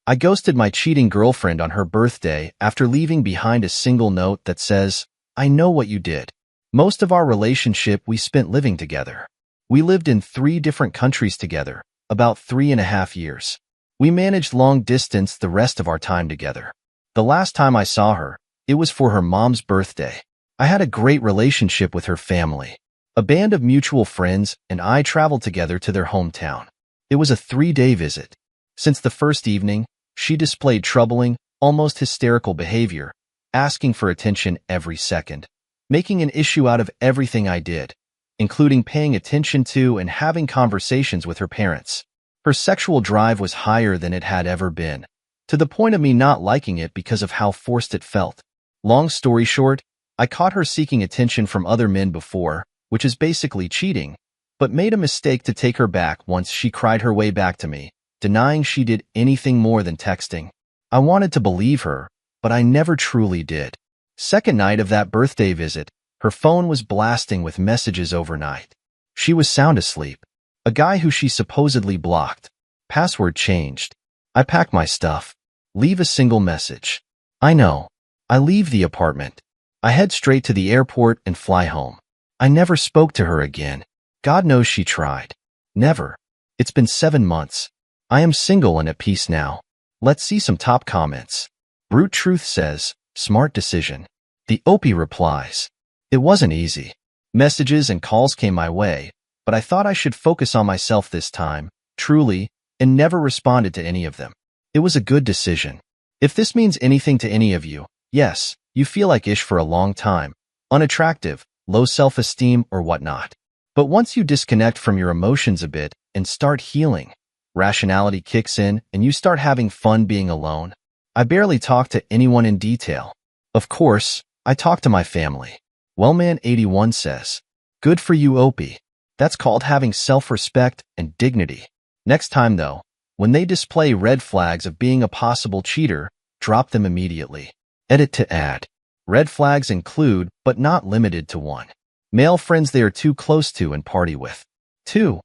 I ghosted my cheating girlfriend on her birthday after leaving behind a single note that says, "I know what you did." Most of our relationship we spent living together. We lived in 3 different countries together, about 3.5 years. We managed long distance the rest of our time together. The last time I saw her, it was for her mom's birthday. I had a great relationship with her family. A band of mutual friends and I traveled together to their hometown. It was a 3-day visit. Since the first evening, she displayed troubling, almost hysterical behavior, asking for attention every second, making an issue out of everything I did, including paying attention to and having conversations with her parents. Her sexual drive was higher than it had ever been, to the point of me not liking it because of how forced it felt. Long story short, I caught her seeking attention from other men before, which is basically cheating, but made a mistake to take her back once she cried her way back to me, denying she did anything more than texting. I wanted to believe her, but I never truly did. Second night of that birthday visit, her phone was blasting with messages overnight. She was sound asleep. A guy who she supposedly blocked. Password changed. I pack my stuff. Leave a single message. I know. I leave the apartment. I head straight to the airport and fly home. I never spoke to her again. God knows she tried. Never. It's been 7 months. I am single and at peace now. Let's see some top comments. Brute Truth says, smart decision. The Opie replies, it wasn't easy. Messages and calls came my way, but I thought I should focus on myself this time, truly, and never responded to any of them. It was a good decision. If this means anything to any of you, yes, you feel like ish for a long time, unattractive, low self-esteem or whatnot. But once you disconnect from your emotions a bit and start healing, rationality kicks in and you start having fun being alone. I barely talk to anyone in detail. Of course, I talk to my family. Wellman81 says, good for you, Opie. That's called having self-respect and dignity. Next time, though, when they display red flags of being a possible cheater, drop them immediately. Edit to add. Red flags include, but not limited to 1. Male friends they are too close to and party with. 2.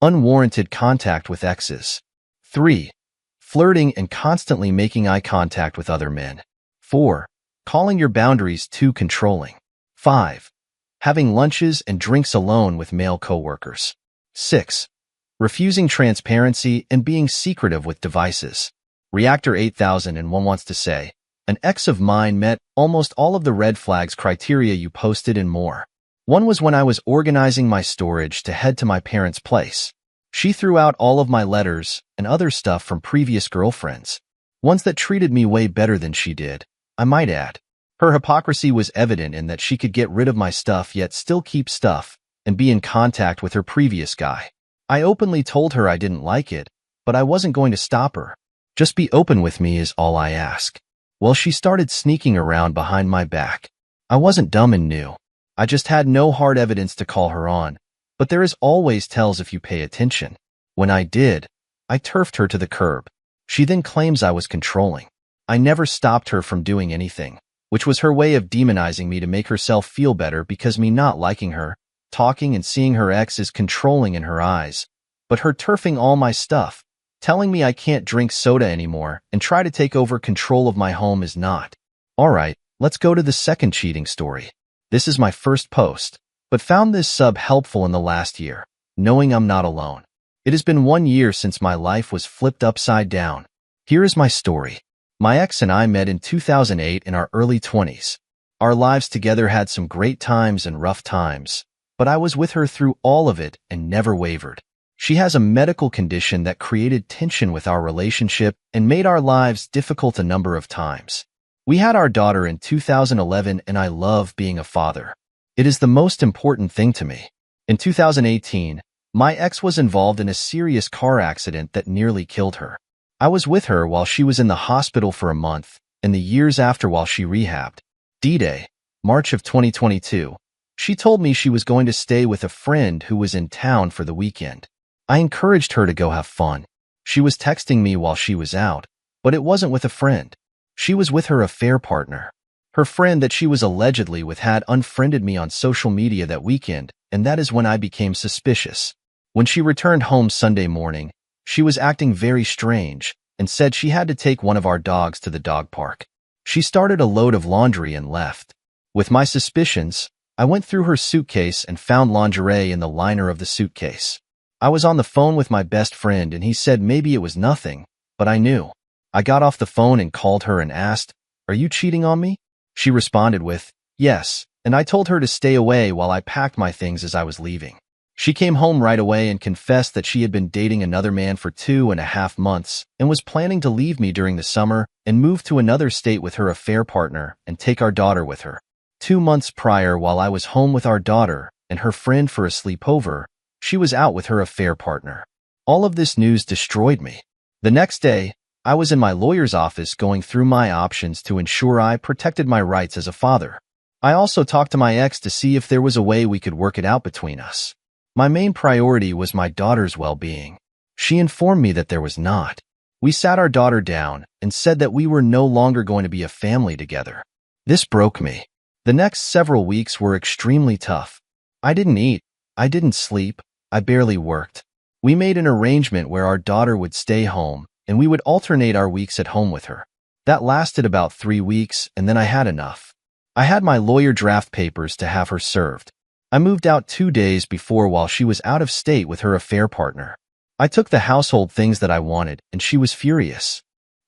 Unwarranted contact with exes. 3. Flirting and constantly making eye contact with other men. 4. Calling your boundaries too controlling. 5. Having lunches and drinks alone with male coworkers. 6. Refusing transparency and being secretive with devices. Reactor 8001 wants to say, an ex of mine met almost all of the red flags criteria you posted and more. One was when I was organizing my storage to head to my parents' place. She threw out all of my letters and other stuff from previous girlfriends. Ones that treated me way better than she did, I might add. Her hypocrisy was evident in that she could get rid of my stuff yet still keep stuff and be in contact with her previous guy. I openly told her I didn't like it, but I wasn't going to stop her. Just be open with me is all I ask. Well, she started sneaking around behind my back. I wasn't dumb and knew. I just had no hard evidence to call her on, but there is always tells if you pay attention. When I did, I turfed her to the curb. She then claims I was controlling. I never stopped her from doing anything, which was her way of demonizing me to make herself feel better because me not liking her, talking and seeing her ex is controlling in her eyes, but her turfing all my stuff, telling me I can't drink soda anymore and try to take over control of my home is not. Alright, let's go to the second cheating story. This is my first post, but found this sub helpful in the last year, knowing I'm not alone. It has been 1 year since my life was flipped upside down. Here is my story. My ex and I met in 2008 in our early 20s. Our lives together had some great times and rough times, but I was with her through all of it and never wavered. She has a medical condition that created tension with our relationship and made our lives difficult a number of times. We had our daughter in 2011 and I love being a father. It is the most important thing to me. In 2018, my ex was involved in a serious car accident that nearly killed her. I was with her while she was in the hospital for a month and the years after while she rehabbed. D-Day, March of 2022. She told me she was going to stay with a friend who was in town for the weekend. I encouraged her to go have fun. She was texting me while she was out, but it wasn't with a friend. She was with her affair partner. Her friend that she was allegedly with had unfriended me on social media that weekend, and that is when I became suspicious. When she returned home Sunday morning, she was acting very strange, and said she had to take one of our dogs to the dog park. She started a load of laundry and left. With my suspicions, I went through her suitcase and found lingerie in the liner of the suitcase. I was on the phone with my best friend and he said maybe it was nothing, but I knew. I got off the phone and called her and asked, "Are you cheating on me?" She responded with, "Yes," and I told her to stay away while I packed my things as I was leaving. She came home right away and confessed that she had been dating another man for 2.5 months and was planning to leave me during the summer and move to another state with her affair partner and take our daughter with her. 2 months prior, while I was home with our daughter and her friend for a sleepover, she was out with her affair partner. All of this news destroyed me. The next day, I was in my lawyer's office going through my options to ensure I protected my rights as a father. I also talked to my ex to see if there was a way we could work it out between us. My main priority was my daughter's well-being. She informed me that there was not. We sat our daughter down and said that we were no longer going to be a family together. This broke me. The next several weeks were extremely tough. I didn't eat. I didn't sleep. I barely worked. We made an arrangement where our daughter would stay home and we would alternate our weeks at home with her. That lasted about 3 weeks and then I had enough. I had my lawyer draft papers to have her served. I moved out 2 days before while she was out of state with her affair partner. I took the household things that I wanted and she was furious.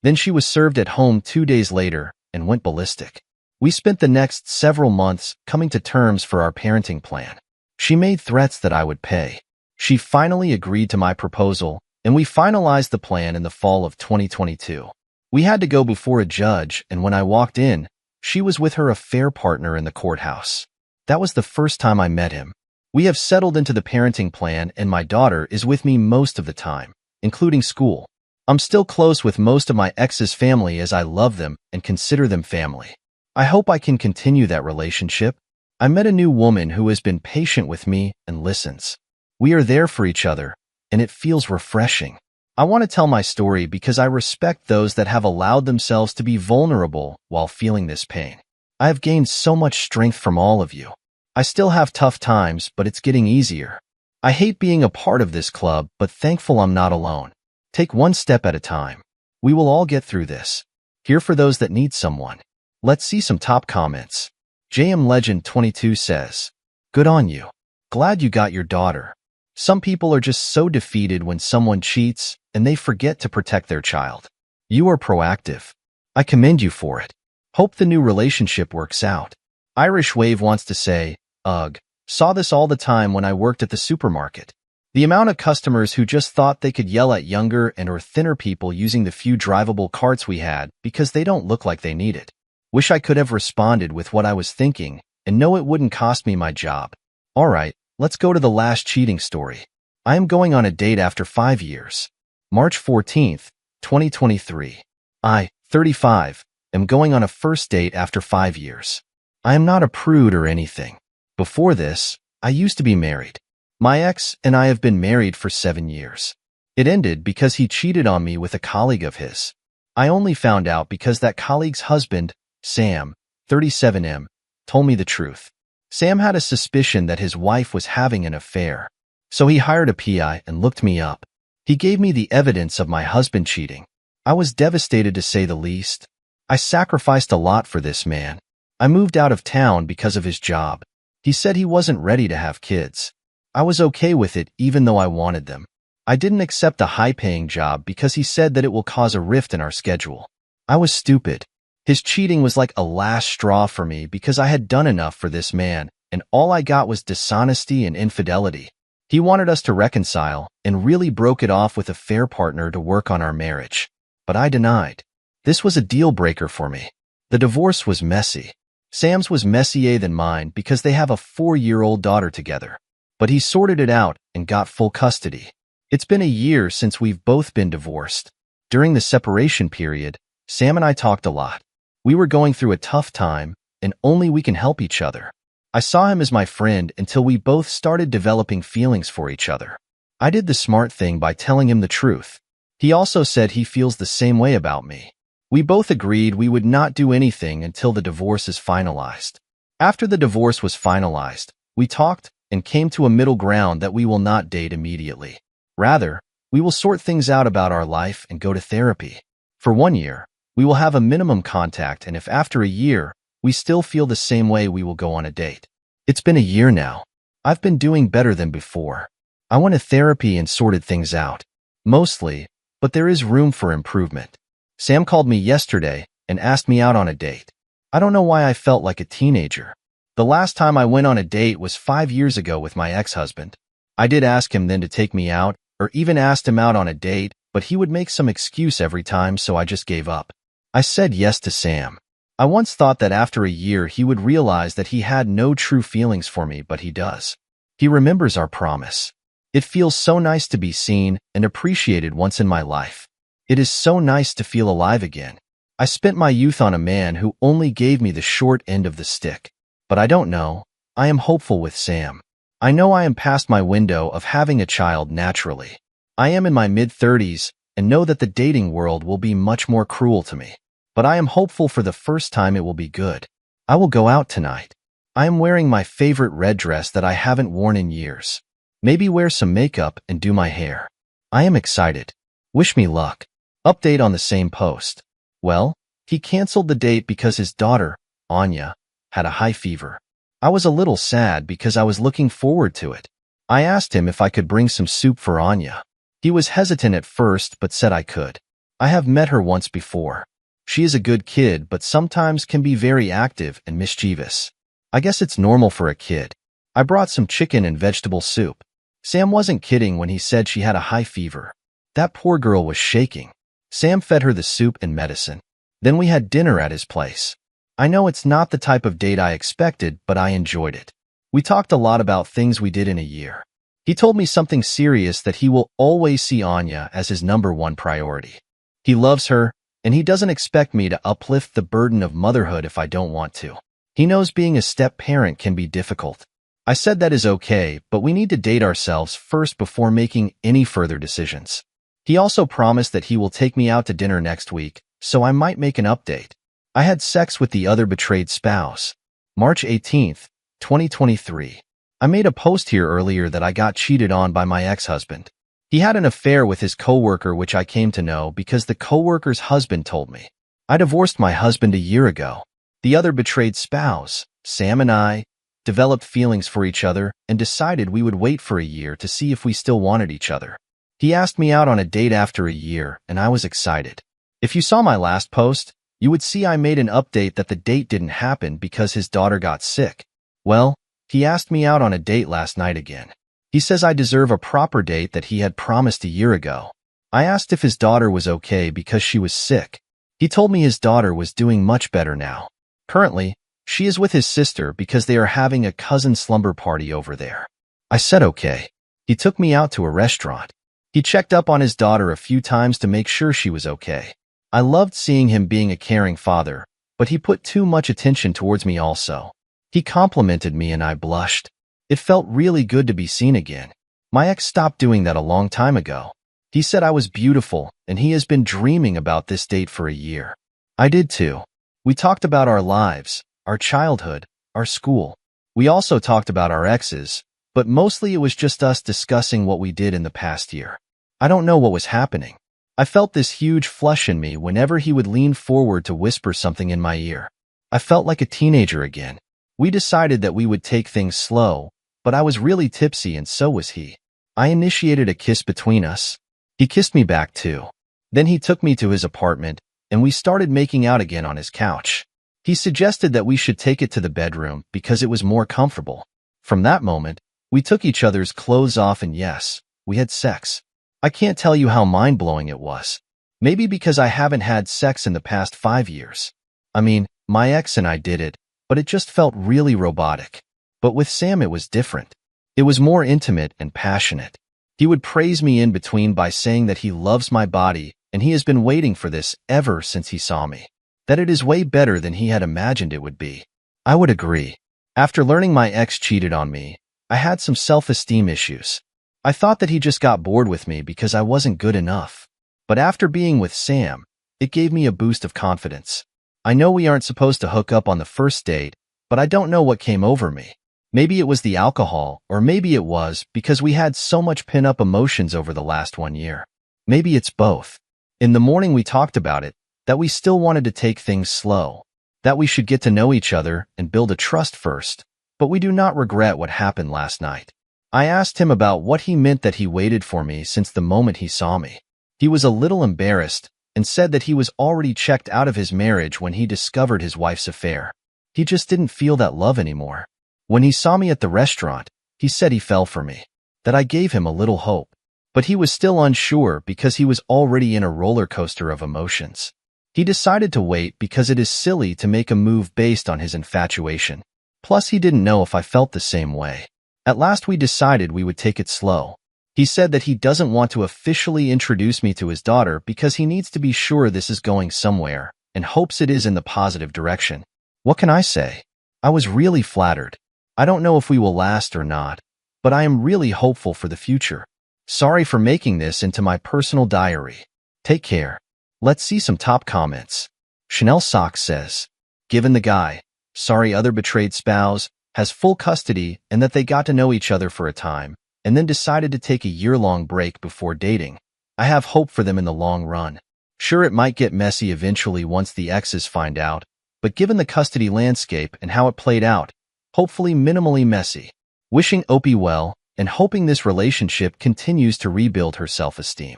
Then she was served at home 2 days later and went ballistic. We spent the next several months coming to terms for our parenting plan. She made threats that I would pay. She finally agreed to my proposal and we finalized the plan in the fall of 2022. We had to go before a judge and when I walked in, she was with her affair partner in the courthouse. That was the first time I met him. We have settled into the parenting plan and my daughter is with me most of the time, including school. I'm still close with most of my ex's family as I love them and consider them family. I hope I can continue that relationship. I met a new woman who has been patient with me and listens. We are there for each other, and it feels refreshing. I want to tell my story because I respect those that have allowed themselves to be vulnerable while feeling this pain. I have gained so much strength from all of you. I still have tough times, but it's getting easier. I hate being a part of this club, but thankful I'm not alone. Take one step at a time. We will all get through this. Here for those that need someone. Let's see some top comments. JM Legend 22 says, "Good on you. Glad you got your daughter. Some people are just so defeated when someone cheats and they forget to protect their child. You are proactive. I commend you for it. Hope the new relationship works out." Irish Wave wants to say, "Ugh, saw this all the time when I worked at the supermarket. The amount of customers who just thought they could yell at younger and or thinner people using the few drivable carts we had because they don't look like they need it. Wish I could have responded with what I was thinking and know it wouldn't cost me my job. Alright, let's go to the last cheating story. I am going on a date after 5 years. March 14th, 2023. I, 35, am going on a first date after 5 years. I am not a prude or anything. Before this, I used to be married. My ex and I have been married for 7 years. It ended because he cheated on me with a colleague of his. I only found out because that colleague's husband, Sam, 37M, told me the truth. Sam had a suspicion that his wife was having an affair. So he hired a PI and looked me up. He gave me the evidence of my husband cheating. I was devastated to say the least. I sacrificed a lot for this man. I moved out of town because of his job. He said he wasn't ready to have kids. I was okay with it even though I wanted them. I didn't accept a high-paying job because he said that it will cause a rift in our schedule. I was stupid. His cheating was like a last straw for me because I had done enough for this man, and all I got was dishonesty and infidelity. He wanted us to reconcile and really broke it off with a fair partner to work on our marriage. But I denied. This was a deal breaker for me. The divorce was messy. Sam's was messier than mine because they have a 4-year-old daughter together. But he sorted it out and got full custody. It's been a year since we've both been divorced. During the separation period, Sam and I talked a lot. We were going through a tough time, and only we can help each other. I saw him as my friend until we both started developing feelings for each other. I did the smart thing by telling him the truth. He also said he feels the same way about me. We both agreed we would not do anything until the divorce is finalized. After the divorce was finalized, we talked and came to a middle ground that we will not date immediately. Rather, we We will sort things out about our life and go to therapy. For 1 year, we will have a minimum contact, and if after a year we still feel the same way, we will go on a date. It's been a year now. I've been doing better than before. I went to therapy and sorted things out. Mostly, but there is room for improvement. Sam called me yesterday and asked me out on a date. I don't know why I felt like a teenager. The last time I went on a date was 5 years ago with my ex-husband. I did ask him then to take me out, or even asked him out on a date, but he would make some excuse every time, so I just gave up. I said yes to Sam. I once thought that after a year he would realize that he had no true feelings for me, but he does. He remembers our promise. It feels so nice to be seen and appreciated once in my life. It is so nice to feel alive again. I spent my youth on a man who only gave me the short end of the stick. But I don't know. I am hopeful with Sam. I know I am past my window of having a child naturally. I am in my mid-30s and know that the dating world will be much more cruel to me. But I am hopeful for the first time it will be good. I will go out tonight. I am wearing my favorite red dress that I haven't worn in years. Maybe wear some makeup and do my hair. I am excited. Wish me luck. Update on the same post. Well, he canceled the date because his daughter, Anya, had a high fever. I was a little sad because I was looking forward to it. I asked him if I could bring some soup for Anya. He was hesitant at first but said I could. I have met her once before. She is a good kid but sometimes can be very active and mischievous. I guess it's normal for a kid. I brought some chicken and vegetable soup. Sam wasn't kidding when he said she had a high fever. That poor girl was shaking. Sam fed her the soup and medicine. Then we had dinner at his place. I know it's not the type of date I expected, but I enjoyed it. We talked a lot about things we did in a year. He told me something serious, that he will always see Anya as his #1 priority. He loves her, and he doesn't expect me to uplift the burden of motherhood if I don't want to. He knows being a step-parent can be difficult. I said that is okay, but we need to date ourselves first before making any further decisions. He also promised that he will take me out to dinner next week, so I might make an update. I had sex with the other betrayed spouse. March 18th, 2023. I made a post here earlier that I got cheated on by my ex-husband. He had an affair with his coworker, which I came to know because the coworker's husband told me. I divorced my husband a year ago. The other betrayed spouse, Sam, and I developed feelings for each other and decided we would wait for a year to see if we still wanted each other. He asked me out on a date after a year, and I was excited. If you saw my last post, you would see I made an update that the date didn't happen because his daughter got sick. Well, he asked me out on a date last night again. He says I deserve a proper date that he had promised a year ago. I asked if his daughter was okay because she was sick. He told me his daughter was doing much better now. Currently, she is with his sister because they are having a cousin slumber party over there. I said okay. He took me out to a restaurant. He checked up on his daughter a few times to make sure she was okay. I loved seeing him being a caring father, but he put too much attention towards me also. He complimented me and I blushed. It felt really good to be seen again. My ex stopped doing that a long time ago. He said I was beautiful, and he has been dreaming about this date for a year. I did too. We talked about our lives, our childhood, our school. We also talked about our exes, but mostly it was just us discussing what we did in the past year. I don't know what was happening. I felt this huge flush in me whenever he would lean forward to whisper something in my ear. I felt like a teenager again. We decided that we would take things slow, but I was really tipsy and so was he. I initiated a kiss between us. He kissed me back too. Then he took me to his apartment, and we started making out again on his couch. He suggested that we should take it to the bedroom because it was more comfortable. From that moment, we took each other's clothes off and yes, we had sex. I can't tell you how mind-blowing it was. Maybe because I haven't had sex in the past 5 years. I mean, my ex and I did it, but it just felt really robotic. But with Sam it was different. It was more intimate and passionate. He would praise me in between by saying that he loves my body and he has been waiting for this ever since he saw me. That it is way better than he had imagined it would be. I would agree. After learning my ex cheated on me, I had some self-esteem issues. I thought that he just got bored with me because I wasn't good enough. But after being with Sam, it gave me a boost of confidence. I know we aren't supposed to hook up on the first date, but I don't know what came over me. Maybe it was the alcohol, or maybe it was because we had so much pin-up emotions over the last 1 year. Maybe it's both. In the morning we talked about it, that we still wanted to take things slow, that we should get to know each other and build a trust first, but we do not regret what happened last night. I asked him about what he meant that he waited for me since the moment he saw me. He was a little embarrassed and said that he was already checked out of his marriage when he discovered his wife's affair. He just didn't feel that love anymore. When he saw me at the restaurant, he said he fell for me, that I gave him a little hope. But he was still unsure because he was already in a roller coaster of emotions. He decided to wait because it is silly to make a move based on his infatuation. Plus, he didn't know if I felt the same way. At last, we decided we would take it slow. He said that he doesn't want to officially introduce me to his daughter because he needs to be sure this is going somewhere and hopes it is in the positive direction. What can I say? I was really flattered. I don't know if we will last or not, but I am really hopeful for the future. Sorry for making this into my personal diary. Take care. Let's see some top comments. Chanel Socks says, given the guy, sorry other betrayed spouse, has full custody and that they got to know each other for a time, and then decided to take a year-long break before dating, I have hope for them in the long run. Sure, it might get messy eventually once the exes find out, but given the custody landscape and how it played out, hopefully minimally messy. Wishing Opie well and hoping this relationship continues to rebuild her self-esteem.